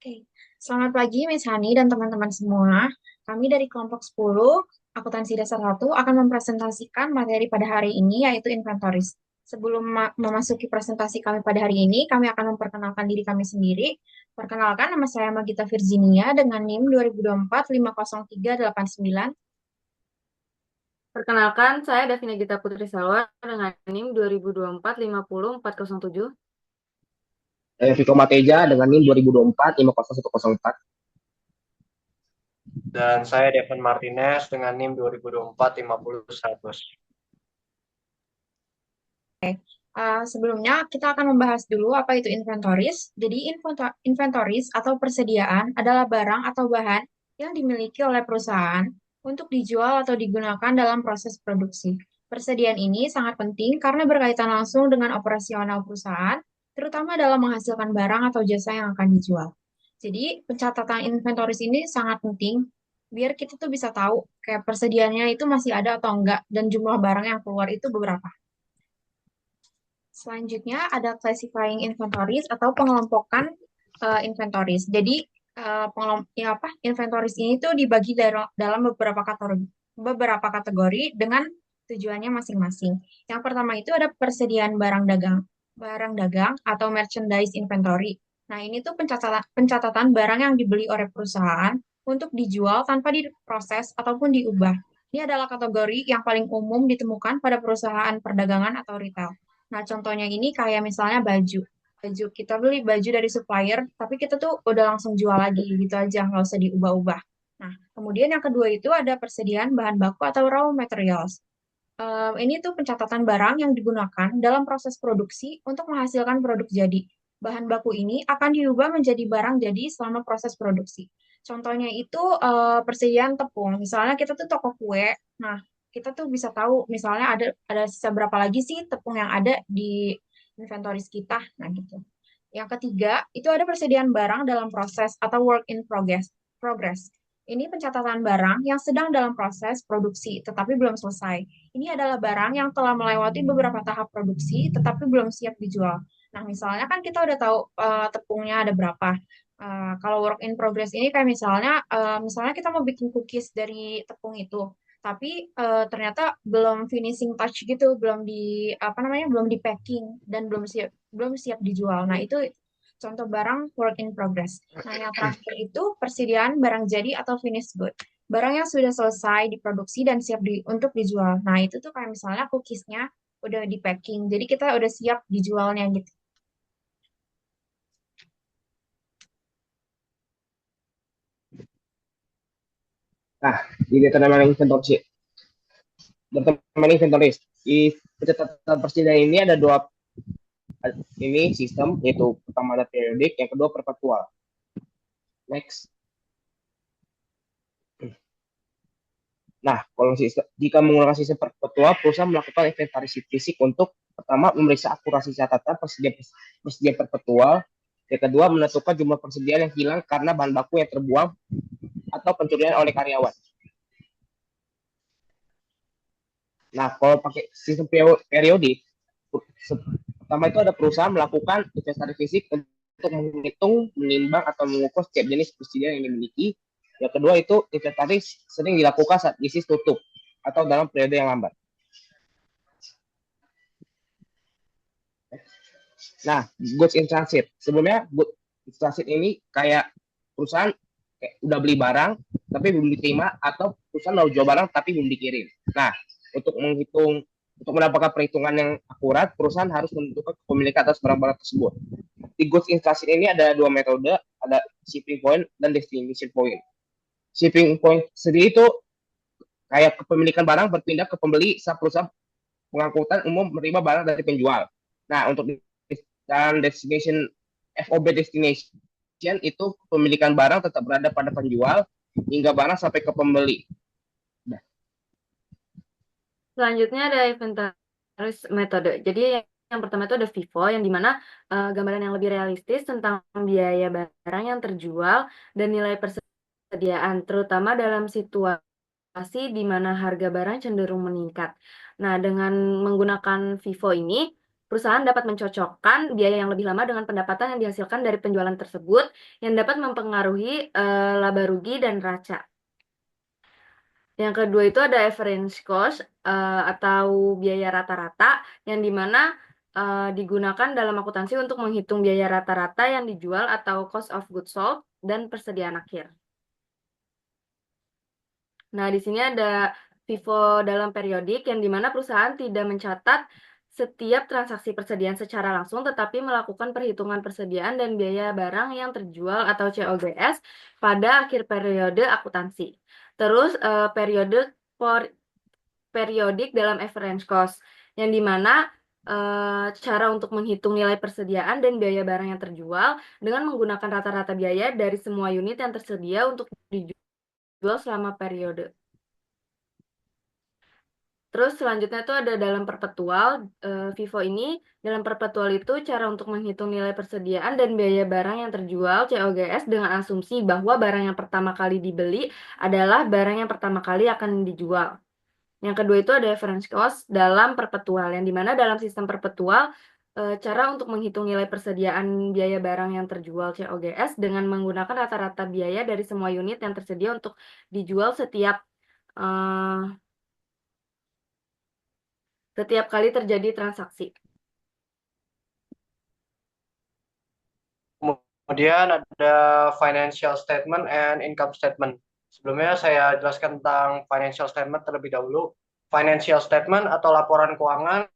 Oke, selamat pagi Miss Hani dan teman-teman semua. Kami dari kelompok 10, Akuntansi Dasar 1, akan mempresentasikan materi pada hari ini yaitu inventoris. Sebelum memasuki presentasi kami pada hari ini, kami akan memperkenalkan diri kami sendiri. Perkenalkan, nama saya Magita Virginia dengan NIM 2024 50389. Perkenalkan, saya Davina Gita Putri Salwa dengan NIM 2024 50407. Viko Mateja dengan NIM 2024 50104. Dan saya Devon Martinez dengan NIM 2024 50100. Sebelumnya, kita akan membahas dulu apa itu inventoris. Jadi, inventoris atau persediaan adalah barang atau bahan yang dimiliki oleh perusahaan untuk dijual atau digunakan dalam proses produksi. Persediaan ini sangat penting karena berkaitan langsung dengan operasional perusahaan, terutama dalam menghasilkan barang atau jasa yang akan dijual. Jadi, pencatatan inventoris ini sangat penting biar kita tuh bisa tahu kayak persediaannya itu masih ada atau enggak dan jumlah barang yang keluar itu beberapa. Selanjutnya ada classifying inventories atau pengelompokan inventories. Jadi inventories ini tuh dibagi dalam beberapa kategori dengan tujuannya masing-masing. Yang pertama itu ada persediaan barang dagang atau merchandise inventory. Nah, ini tuh pencatatan barang yang dibeli oleh perusahaan untuk dijual tanpa diproses ataupun diubah. Ini adalah kategori yang paling umum ditemukan pada perusahaan perdagangan atau retail. Nah, contohnya ini kayak misalnya baju. Baju, kita beli baju dari supplier, tapi kita tuh udah langsung jual lagi gitu aja, nggak usah diubah-ubah. Nah, kemudian yang kedua itu ada persediaan bahan baku atau raw materials. Ini tuh pencatatan barang yang digunakan dalam proses produksi untuk menghasilkan produk jadi. Bahan baku ini akan diubah menjadi barang jadi selama proses produksi. Contohnya itu persediaan tepung. Misalnya kita tuh toko kue, nah kita tuh bisa tahu misalnya ada sisa berapa lagi sih tepung yang ada di inventoris kita. Nah gitu. Yang ketiga, itu ada persediaan barang dalam proses atau work in progress. Ini pencatatan barang yang sedang dalam proses produksi tetapi belum selesai. Ini adalah barang yang telah melewati beberapa tahap produksi tetapi belum siap dijual. Nah, misalnya kan kita udah tahu tepungnya ada berapa. Kalau work in progress ini kayak misalnya kita mau bikin cookies dari tepung itu, tapi ternyata belum finishing touch gitu, belum di apa namanya, belum di packing dan belum siap dijual. Nah, itu contoh barang work in progress. Nah, yang terakhir itu persediaan barang jadi atau finished good. Barang yang sudah selesai diproduksi dan siap untuk dijual. Nah, itu tuh kayak misalnya cookiesnya udah di packing, jadi kita udah siap dijualnya gitu. Nah, di determining inventory, di pencatatan persediaan ini ada dua ini sistem, yaitu pertama ada periodik, yang kedua perpetual. Next. Nah, kalau jika menggunakan sistem perpetual, perusahaan melakukan inventarisasi fisik untuk pertama memeriksa akurasi catatan persediaan perpetual, yang kedua menentukan jumlah persediaan yang hilang karena bahan baku yang terbuang atau pencurian oleh karyawan. Nah, kalau pakai sistem periodik, pertama itu ada perusahaan melakukan inventarisasi fisik untuk menghitung, menimbang, atau mengukur setiap jenis persediaan yang dimiliki. Yang kedua itu inventaris sering dilakukan saat bisnis tutup atau dalam periode yang lambat. Nah, goods in transit. Sebelumnya goods in transit ini kayak perusahaan udah beli barang tapi belum diterima, atau perusahaan udah jual barang tapi belum dikirim. Nah, untuk mendapatkan perhitungan yang akurat, perusahaan harus menentukan kepemilikan atas barang-barang tersebut. Di goods in transit ini ada dua metode, ada shipping point dan destination point. Shipping point sendiri itu kayak kepemilikan barang berpindah ke pembeli saat perusahaan pengangkutan umum menerima barang dari penjual. Nah, untuk dan destination FOB destination itu pemilikan barang tetap berada pada penjual hingga barang sampai ke pembeli. Nah. Selanjutnya ada inventaris metode. Jadi yang pertama itu ada FIFO, yang dimana gambaran yang lebih realistis tentang biaya barang yang terjual dan nilai persediaan, terutama dalam situasi di mana harga barang cenderung meningkat. Nah, dengan menggunakan FIFO ini, Perusahaan dapat mencocokkan biaya yang lebih lama dengan pendapatan yang dihasilkan dari penjualan tersebut yang dapat mempengaruhi laba rugi dan neraca. Yang kedua itu ada average cost atau biaya rata-rata yang dimana digunakan dalam akuntansi untuk menghitung biaya rata-rata yang dijual atau cost of goods sold dan persediaan akhir. Nah, di sini ada FIFO dalam periodik yang dimana perusahaan tidak mencatat setiap transaksi persediaan secara langsung, tetapi melakukan perhitungan persediaan dan biaya barang yang terjual atau COGS pada akhir periode akuntansi. Terus periodik dalam average cost, yang dimana cara untuk menghitung nilai persediaan dan biaya barang yang terjual dengan menggunakan rata-rata biaya dari semua unit yang tersedia untuk dijual selama periode. Terus selanjutnya itu ada dalam perpetual, FIFO ini dalam perpetual itu cara untuk menghitung nilai persediaan dan biaya barang yang terjual COGS dengan asumsi bahwa barang yang pertama kali dibeli adalah barang yang pertama kali akan dijual. Yang kedua itu ada reference cost dalam perpetual, yang dimana dalam sistem perpetual cara untuk menghitung nilai persediaan biaya barang yang terjual COGS dengan menggunakan rata-rata biaya dari semua unit yang tersedia untuk dijual setiap kali terjadi transaksi. Kemudian ada financial statement and income statement. Sebelumnya saya jelaskan tentang financial statement terlebih dahulu. Financial statement atau laporan keuangan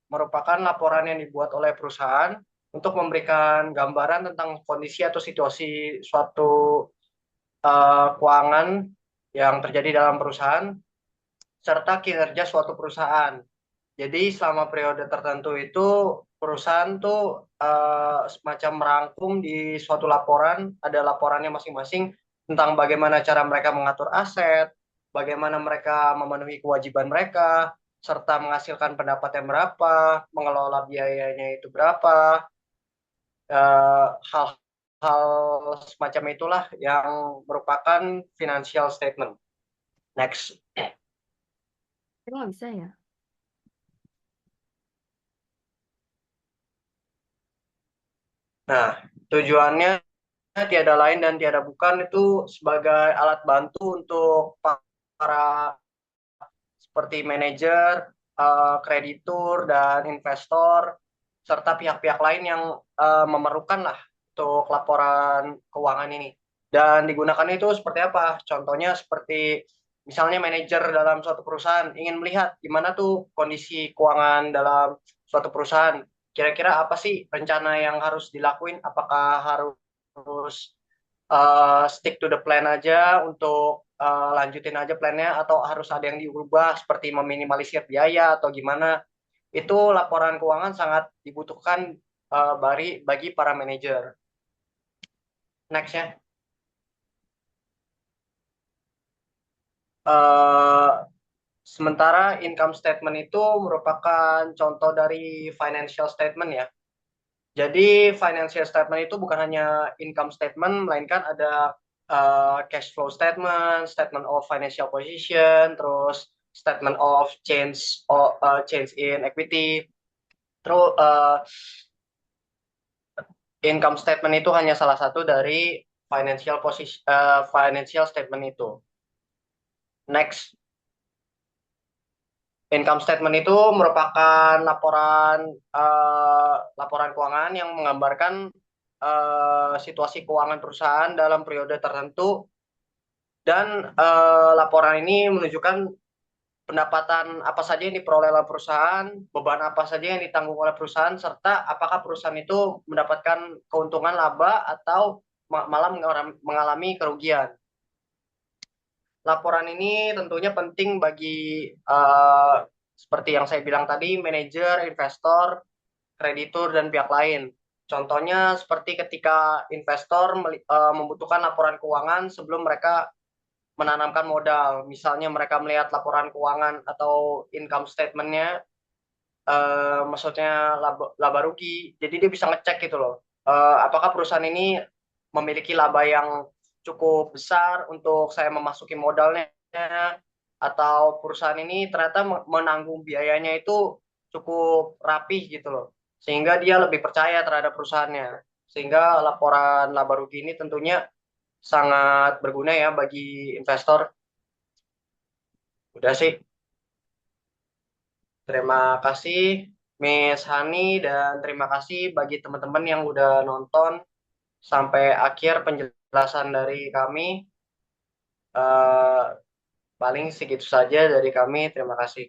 merupakan laporan yang dibuat oleh perusahaan untuk memberikan gambaran tentang kondisi atau situasi suatu keuangan yang terjadi dalam perusahaan serta kinerja suatu perusahaan. Jadi selama periode tertentu itu perusahaan tuh semacam merangkum di suatu laporan, ada laporannya masing-masing tentang bagaimana cara mereka mengatur aset, bagaimana mereka memenuhi kewajiban mereka, serta menghasilkan pendapatan berapa, mengelola biayanya itu berapa, hal-hal semacam itulah yang merupakan financial statement. Next. Itu nggak bisa ya? Nah, tujuannya tiada lain dan tiada bukan itu sebagai alat bantu untuk para seperti manajer, kreditur, dan investor, serta pihak-pihak lain yang memerlukan lah untuk laporan keuangan ini. Dan digunakan itu seperti apa? Contohnya seperti misalnya manajer dalam suatu perusahaan ingin melihat gimana tuh kondisi keuangan dalam suatu perusahaan. Kira-kira apa sih rencana yang harus dilakuin? Apakah harus stick to the plan aja untuk lanjutin aja plannya atau harus ada yang diubah seperti meminimalisir biaya atau gimana? Itu laporan keuangan sangat dibutuhkan bagi para manajer. Next ya. Sementara income statement itu merupakan contoh dari financial statement ya. Jadi financial statement itu bukan hanya income statement, melainkan ada cash flow statement, statement of financial position, terus statement of change in equity. Terus income statement itu hanya salah satu dari financial statement itu. Next. Income statement itu merupakan laporan keuangan yang menggambarkan situasi keuangan perusahaan dalam periode tertentu dan laporan ini menunjukkan pendapatan apa saja yang diperoleh oleh perusahaan, beban apa saja yang ditanggung oleh perusahaan, serta apakah perusahaan itu mendapatkan keuntungan laba atau malah mengalami kerugian. Laporan ini tentunya penting bagi seperti yang saya bilang tadi, manajer, investor, kreditur, dan pihak lain. Contohnya seperti ketika investor membutuhkan laporan keuangan sebelum mereka menanamkan modal. Misalnya mereka melihat laporan keuangan atau income statement-nya, maksudnya laba rugi, jadi dia bisa ngecek gitu loh. Apakah perusahaan ini memiliki laba yang cukup besar untuk saya memasuki modalnya, atau perusahaan ini ternyata menanggung biayanya itu cukup rapih gitu loh. Sehingga dia lebih percaya terhadap perusahaannya. Sehingga laporan laba rugi ini tentunya sangat berguna ya bagi investor. Udah sih. Terima kasih Miss Hani dan terima kasih bagi teman-teman yang udah nonton sampai akhir penjelasan dari kami. Eh, paling segitu saja dari kami. Terima kasih.